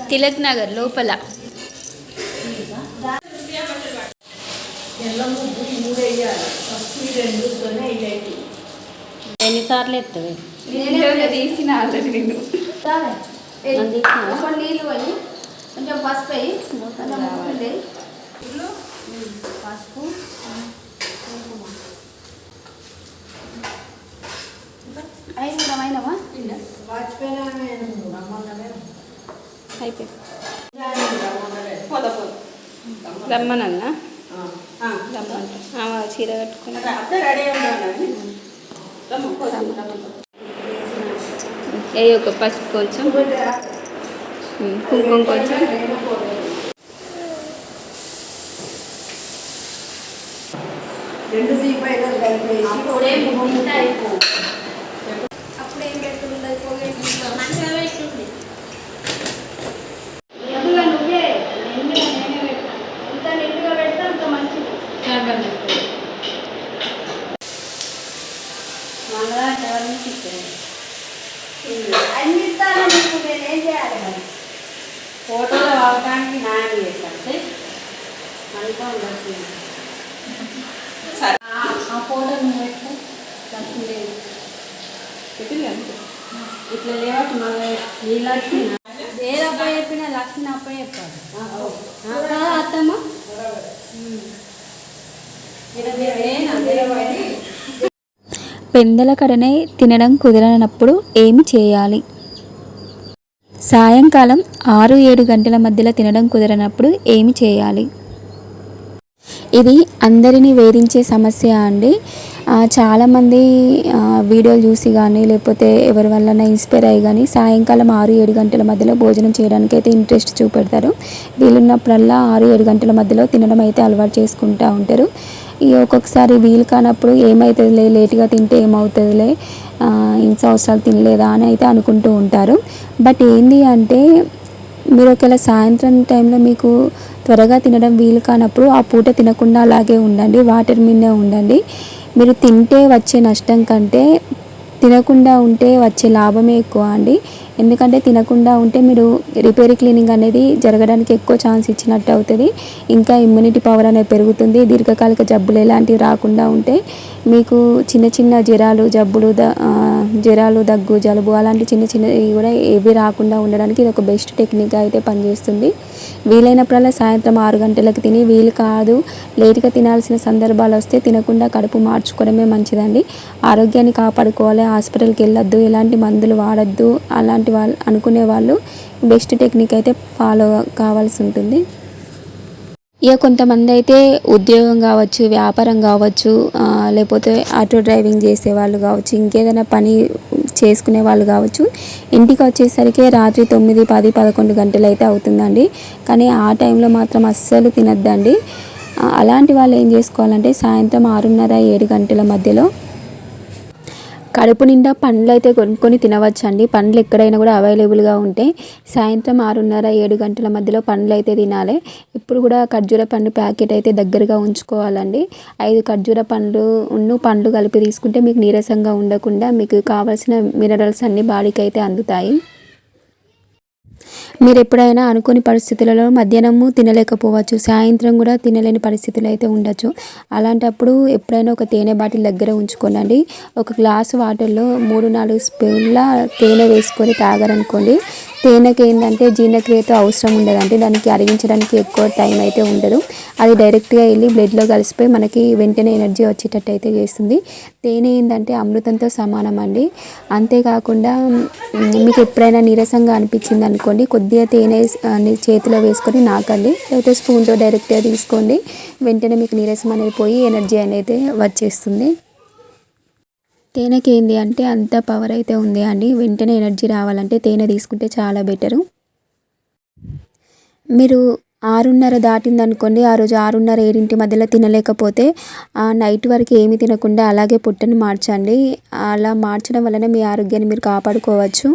తిలక్ నగర్ లోపల. ఎన్నిసార్లు ఎత్తుంది తీసిన నీళ్ళు పోయి కొంచెం పసుపు వేయి, పసుపు అయినవా అయిపోయి రమ్మనన్నా చీర కట్టుకుని ఏ ఒక పసుపు కొంచెం కుంకుమ కొంచెం అప్పుడేం పెట్టుకుంటుంది అన్నిస్తాను నేనేం చేయాలి మరి ఫోటోలో అవడానికి న్యాయం చేస్తే మనతో ఉండొచ్చు. ఆ ఫోటో నువ్వు ఇట్లా లేవట్టు మళ్ళీ ఈ లక్ష్మి ఏ అబ్బాయి చెప్పినా లక్ష్మి అబ్బాయి చెప్పాలి అత్తమ్మ పెందల కడనే తినడం కుదరనప్పుడు ఏమి చేయాలి? సాయంకాలం 6-7 గంటల మధ్యలో తినడం కుదరనప్పుడు ఏమి చేయాలి? ఇది అందరినీ వేధించే సమస్య అండి. చాలామంది వీడియోలు చూసి కానీ లేకపోతే ఎవరి వల్ల ఇన్స్పైర్ అయ్యి కానీ సాయంకాలం 6-7 గంటల మధ్యలో భోజనం చేయడానికి అయితే ఇంట్రెస్ట్ చూపెడతారు. వీలున్నప్పుడల్లా 6-7 గంటల మధ్యలో తినడం అయితే అలవాటు చేసుకుంటూ ఉంటారు. ఒక్కొక్కసారి వీలు కానప్పుడు ఏమవుతుందిలే, లేట్గా తింటే ఏమవుతుందిలే, ఇంత అవసరాలు తినలేదా అని అయితే అనుకుంటూ ఉంటారు. బట్ ఏంది అంటే మీరు ఒకవేళ సాయంత్రం టైంలో మీకు త్వరగా తినడం వీలు కానప్పుడు ఆ పూట తినకుండా అలాగే ఉండండి, వాటర్ మీదే ఉండండి. మీరు తింటే వచ్చే నష్టం కంటే తినకుండా ఉంటే వచ్చే లాభమే ఎక్కువ అండి. ఎందుకంటే తినకుండా ఉంటే మీరు రిపేర్ క్లీనింగ్ అనేది జరగడానికి ఎక్కువ ఛాన్స్ ఇచ్చినట్టు అవుతుంది. ఇంకా ఇమ్యూనిటీ పవర్ అనేది పెరుగుతుంది. దీర్ఘకాలిక జబ్బులు ఎలాంటివి రాకుండా ఉంటే మీకు చిన్న చిన్న జ్వరాలు, దగ్గు, జలుబు అలాంటి చిన్న చిన్నవి కూడా ఏవి రాకుండా ఉండడానికి ఇది ఒక బెస్ట్ టెక్నిక్గా అయితే పనిచేస్తుంది. వీలైనప్పుడల్లా సాయంత్రం 6 గంటలకు తిని, వీలు కాదు లేట్గా తినాల్సిన సందర్భాలు వస్తే తినకుండా కడుపు మార్చుకోవడమే మంచిదండి. ఆరోగ్యాన్ని కాపాడుకోవాలి, హాస్పిటల్కి వెళ్ళొద్దు, ఎలాంటి మందులు వాడద్దు అలాంటి వాళ్ళు అనుకునే వాళ్ళు బెస్ట్ టెక్నిక్ అయితే ఫాలో కావాల్సి ఉంటుంది. ఇక కొంతమంది అయితే ఉద్యోగం కావచ్చు, వ్యాపారం కావచ్చు, లేకపోతే ఆటో డ్రైవింగ్ చేసే వాళ్ళు కావచ్చు, ఇంకేదైనా పని చేసుకునే వాళ్ళు కావచ్చు, ఇంటికి వచ్చేసరికి రాత్రి 9, 10, 11 గంటలు అయితే అవుతుందండి. కానీ ఆ టైంలో మాత్రం అస్సలు తినద్దండి. అలాంటి వాళ్ళు ఏం చేసుకోవాలంటే సాయంత్రం 6:30-7 గంటల మధ్యలో కడుపు నిండా పండ్లు అయితే కొనుక్కొని తినవచ్చండి. పండ్లు ఎక్కడైనా కూడా అవైలబుల్గా ఉంటే సాయంత్రం 6:30-7 గంటల మధ్యలో పండ్లు అయితే తినాలి. ఇప్పుడు కూడా ఖర్జూర పండు ప్యాకెట్ అయితే దగ్గరగా ఉంచుకోవాలండి. 5 ఖర్జూర పండ్లు కలిపి తీసుకుంటే మీకు నీరసంగా ఉండకుండా మీకు కావాల్సిన మినరల్స్ అన్నీ బాడీకి అయితే అందుతాయి. మీరు ఎప్పుడైనా అనుకోని పరిస్థితులలో మధ్యాహ్నము తినలేకపోవచ్చు, సాయంత్రం కూడా తినలేని పరిస్థితులు అయితే ఉండొచ్చు. అలాంటప్పుడు ఎప్పుడైనా ఒక తేనె బాటిల్ దగ్గర ఉంచుకోనండి. ఒక గ్లాసు వాటర్లో 3-4 స్పూన్ల తేనె వేసుకొని తాగారనుకోండి, తేనెకి ఏంటంటే జీర్ణక్రియతో అవసరం ఉండదండి. దానికి అరిగించడానికి ఎక్కువ టైం అయితే ఉండదు. అది డైరెక్ట్గా వెళ్ళి బ్లడ్లో కలిసిపోయి మనకి వెంటనే ఎనర్జీ వచ్చేటట్టు అయితే చేస్తుంది. తేనె ఏంటంటే అమృతంతో సమానం అండి. అంతేకాకుండా మీకు ఎప్పుడైనా నీరసంగా అనిపించింది అనుకోండి, కొద్దిగా తేనె చేతిలో వేసుకొని నాకండి, లేకపోతే స్పూన్తో డైరెక్ట్గా తీసుకోండి. వెంటనే మీకు నీరసం అనేది పోయి ఎనర్జీ అనేది వచ్చేస్తుంది. తేనెకి ఏంది అంటే అంత పవర్ అయితే ఉంది అండి. వెంటనే ఎనర్జీ రావాలంటే తేనె తీసుకుంటే చాలా బెటరు. మీరు 6:30 దాటిందనుకోండి, ఆ రోజు 6:30-7 మధ్యలో తినలేకపోతే నైట్ వరకు ఏమి తినకుండా అలాగే పొట్టను మార్చండి. అలా మార్చడం వలన మీ ఆరోగ్యాన్ని మీరు కాపాడుకోవచ్చు.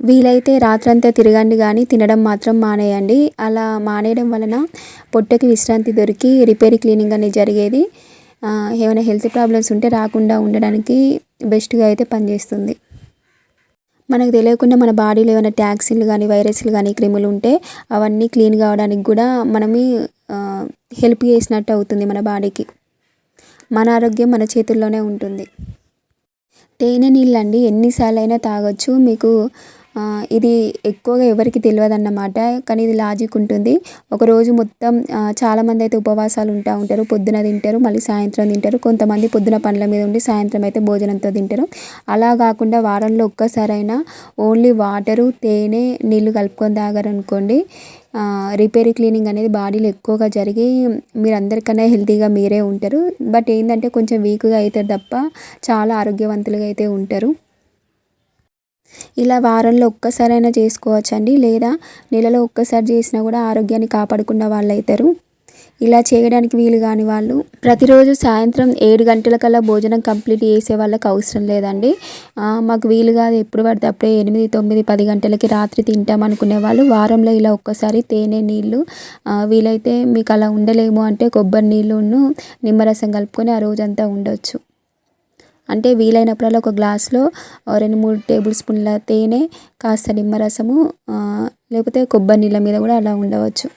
వీలైతే రాత్రంతా తిరగండి కానీ తినడం మాత్రం మానేయండి. అలా మానేయడం వలన పొట్టకి విశ్రాంతి దొరికి రిపేర్ క్లీనింగ్ అనేది జరిగేది. ఏమైనా హెల్త్ ప్రాబ్లమ్స్ ఉంటే రాకుండా ఉండడానికి బెస్ట్గా అయితే పనిచేస్తుంది. మనకు తెలియకుండా మన బాడీలో ఏమైనా టాక్సిన్లు కానీ వైరస్లు కానీ క్రిములు ఉంటే అవన్నీ క్లీన్ కావడానికి కూడా మనమే హెల్ప్ చేసినట్టు అవుతుంది మన బాడీకి. మన ఆరోగ్యం మన చేతుల్లోనే ఉంటుంది. తేనె నీళ్ళండి ఎన్నిసార్లు అయినా తాగొచ్చు. మీకు ఇది ఎక్కువగా ఎవరికి తెలియదన్నమాట, కానీ ఇది లాజిక్ ఉంటుంది. ఒకరోజు మొత్తం చాలామంది అయితే ఉపవాసాలు ఉంటారు. పొద్దున తింటారు, మళ్ళీ సాయంత్రం తింటారు. కొంతమంది పొద్దున పనుల మీద ఉండి సాయంత్రం అయితే భోజనంతో తింటారు. అలా కాకుండా వారంలో ఒక్కసారైనా ఓన్లీ వాటరు, తేనె, నీళ్ళు కలుపుకొని తాగారనుకోండి, రిపేరీ క్లీనింగ్ అనేది బాడీలో ఎక్కువగా జరిగి మీరు అందరికన్నా హెల్తీగా మీరే ఉంటారు. బట్ ఏంటంటే కొంచెం వీక్గా అవుతారు తప్ప చాలా ఆరోగ్యవంతులుగా అయితే ఉంటారు. ఇలా వారంలో ఒక్కసారైనా చేసుకోవచ్చండి, లేదా నెలలో ఒక్కసారి చేసినా కూడా ఆరోగ్యాన్ని కాపాడుకున్న వాళ్ళు అవుతారు. ఇలా చేయడానికి వీలు కాని వాళ్ళు ప్రతిరోజు సాయంత్రం 7 గంటలకల్లా భోజనం కంప్లీట్ చేసే వాళ్ళకి అవసరం లేదండి. మాకు వీలు కాదు, ఎప్పుడు పడితే అప్పుడే 8, 9, 10 గంటలకి రాత్రి తింటాం అనుకునే వాళ్ళు వారంలో ఇలా ఒక్కసారి తేనె నీళ్ళు, వీలైతే మీకు అలా ఉండలేము అంటే కొబ్బరి నీళ్ళును నిమ్మరసం కలుపుకొని ఆ రోజంతా ఉండొచ్చు. అంటే వీలైనప్పుడల్లా ఒక గ్లాస్లో 2-3 టేబుల్ స్పూన్ల తేనె, కాస్త నిమ్మరసము, లేకపోతే కొబ్బరి నీళ్ళ మీద కూడా అలా ఉండవచ్చు.